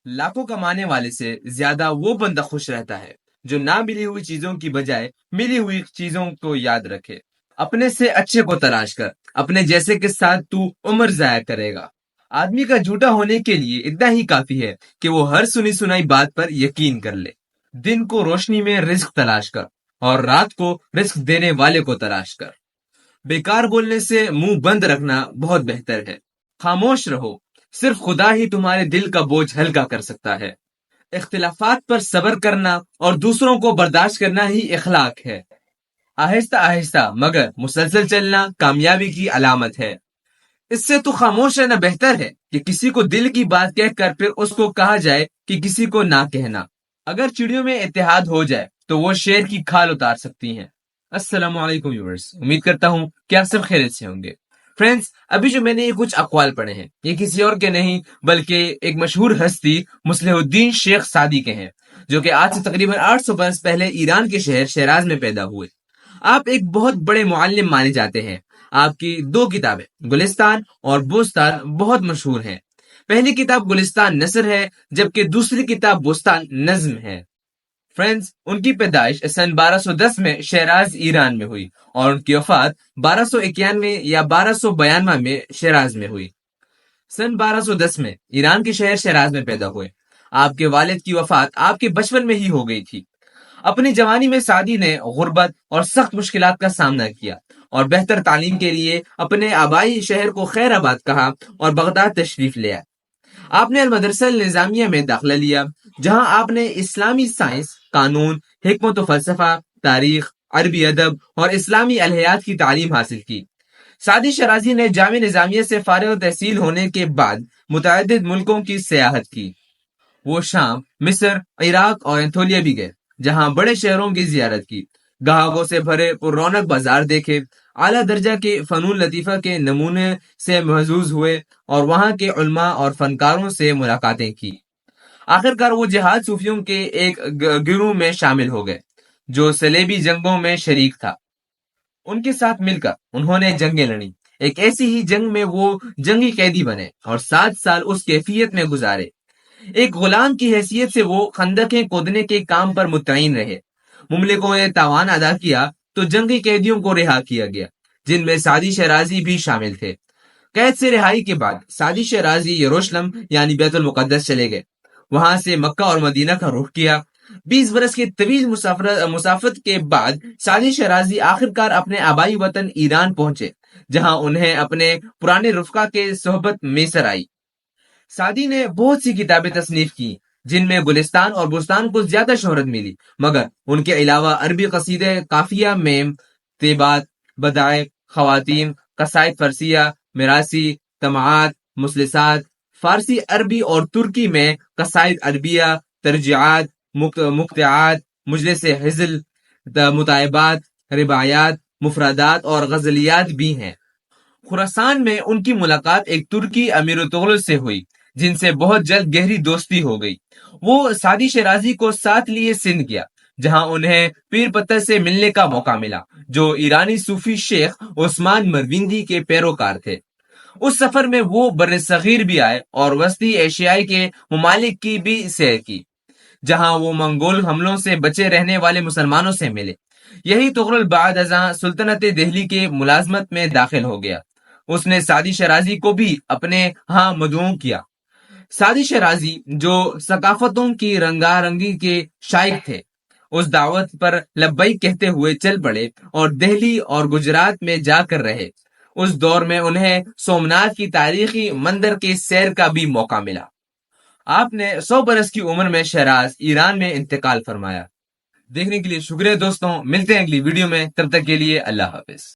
لاکھوں کمانے والے سے زیادہ وہ بندہ خوش رہتا ہے جو نہ ملی ہوئی چیزوں کی بجائے ملی ہوئی چیزوں کو یاد رکھے۔ اپنے سے اچھے کو تلاش کر، اپنے جیسے کے ساتھ تو عمر ضائع کرے گا۔ آدمی کا جھوٹا ہونے کے لیے اتنا ہی کافی ہے کہ وہ ہر سنی سنائی بات پر یقین کر لے۔ دن کو روشنی میں رزق تلاش کر اور رات کو رزق دینے والے کو تلاش کر۔ بیکار بولنے سے منہ بند رکھنا بہت بہتر ہے۔ خاموش رہو، صرف خدا ہی تمہارے دل کا بوجھ ہلکا کر سکتا ہے۔ اختلافات پر صبر کرنا اور دوسروں کو برداشت کرنا ہی اخلاق ہے۔ آہستہ آہستہ مگر مسلسل چلنا کامیابی کی علامت ہے۔ اس سے تو خاموش رہنا بہتر ہے کہ کسی کو دل کی بات کہہ کر پھر اس کو کہا جائے کہ کسی کو نہ کہنا۔ اگر چڑیوں میں اتحاد ہو جائے تو وہ شیر کی کھال اتار سکتی ہیں۔ السلام علیکم ویورز، امید کرتا ہوں کہ آپ سب خیریت سے ہوں گے۔ فرینڈز، ابھی جو میں نے یہ کچھ اقوال پڑھے ہیں یہ کسی اور کے نہیں بلکہ ایک مشہور ہستی مصلح الدین شیخ سعدی کے ہیں، جو کہ آج سے تقریباً 800 برس پہلے ایران کے شہر شیراز میں پیدا ہوئے۔ آپ ایک بہت بڑے معلم مانے جاتے ہیں۔ آپ کی 2 کتابیں گلستان اور بوستان بہت مشہور ہیں۔ پہلی کتاب گلستان نثر ہے جبکہ دوسری کتاب بوستان نظم ہے۔ فرینڈز، ان کی پیدائش سن 1210 میں شیراز ایران میں ہوئی اور ان کی وفات 1291 یا 1292 میں شیراز میں ہوئی۔ سن 1210 میں ایران کے شہر شیراز میں پیدا ہوئے۔ آپ کے والد کی وفات آپ کے بچپن میں ہی ہو گئی تھی۔ اپنی جوانی میں سعدی نے غربت اور سخت مشکلات کا سامنا کیا اور بہتر تعلیم کے لیے اپنے آبائی شہر کو خیر آباد کہا اور بغداد تشریف لے آئے۔ آپ نے المدرسہ النظامیہ میں داخلہ لیا، جہاں آپ نے اسلامی سائنس، قانون، حکمت و فلسفہ، تاریخ، عربی ادب اور اسلامی الہیات کی تعلیم حاصل کی۔ سعدی شیرازی نے جامعہ نظامیہ سے فارغ تحصیل ہونے کے بعد متعدد ملکوں کی سیاحت کی۔ وہ شام، مصر، عراق اور انطولیہ بھی گئے، جہاں بڑے شہروں کی زیارت کی، گاہکوں سے بھرے پر رونق بازار دیکھے، اعلیٰ درجہ کے فنون لطیفہ کے نمونے سے محظوظ ہوئے اور وہاں کے علماء اور فنکاروں سے ملاقاتیں کی۔ آخرکار وہ جہاد صوفیوں کے ایک گروہ میں شامل ہو گئے جو صلیبی جنگوں میں شریک تھا۔ ان کے ساتھ مل کر انہوں نے جنگیں لڑیں۔ ایک ایسی ہی جنگ میں وہ جنگی قیدی بنے اور 7 سال اس کیفیت میں گزارے۔ ایک غلام کی حیثیت سے وہ خندقیں کھودنے کے کام پر متعین رہے۔ مملکوں نے تاوان ادا کیا تو جنگی قیدیوں کو رہا کیا گیا، جن میں سعدی شیرازی بھی شامل تھے۔ قید سے رہائی کے بعد سعدی شیرازی یروشلم یعنی بیت المقدس چلے گئے۔ وہاں سے مکہ اور مدینہ کا رخ کیا۔ 20 برس کے طویل مسافت کے بعد سعدی شیرازی آخرکار اپنے آبائی وطن ایران پہنچے، جہاں انہیں اپنے پرانے رفقا کے صحبت میسر آئی۔ سعدی نے بہت سی کتابیں تصنیف کی، جن میں گلستان اور بستان کو زیادہ شہرت ملی، مگر ان کے علاوہ عربی قصیدے قافیہ میم، طیبات، بدائع، خواتین، قصائد فرسیہ، میراثی، طمعات، مسلسات، فارسی، عربی اور ترکی میں قصائد عربیہ، ترجیعات، مقطعات، مجلس حزل، متائبات، رباعیات، مفردات اور غزلیات بھی ہیں۔ خراسان میں ان کی ملاقات ایک ترکی امیر تغلق سے ہوئی، جن سے بہت جلد گہری دوستی ہو گئی۔ وہ سعدی شیرازی کو ساتھ لیے سندھ گیا، جہاں انہیں پیر پتر سے ملنے کا موقع ملا، جو ایرانی صوفی شیخ عثمان مروندی کے پیروکار تھے۔ اس سفر میں وہ بر صغیر بھی آئے اور وسطی ایشیائی کے ممالک کی بھی سیر کی، جہاں وہ منگول حملوں سے بچے رہنے والے مسلمانوں سے ملے۔ یہی تغلق بعد ازاں سلطنت دہلی کے ملازمت میں داخل ہو گیا۔ اس نے سعدی شیرازی کو بھی اپنے ہاں مدعو کیا۔ سعدی شیرازی جو ثقافتوں کی رنگا رنگی کے شائق تھے، اس دعوت پر لبیک کہتے ہوئے چل پڑے اور دہلی اور گجرات میں جا کر رہے۔ اس دور میں انہیں سومناتھ کی تاریخی مندر کے سیر کا بھی موقع ملا۔ آپ نے 100 برس کی عمر میں شیراز ایران میں انتقال فرمایا۔ دیکھنے کے لیے شکریہ دوستوں، ملتے ہیں اگلی ویڈیو میں، تب تک کے لیے اللہ حافظ۔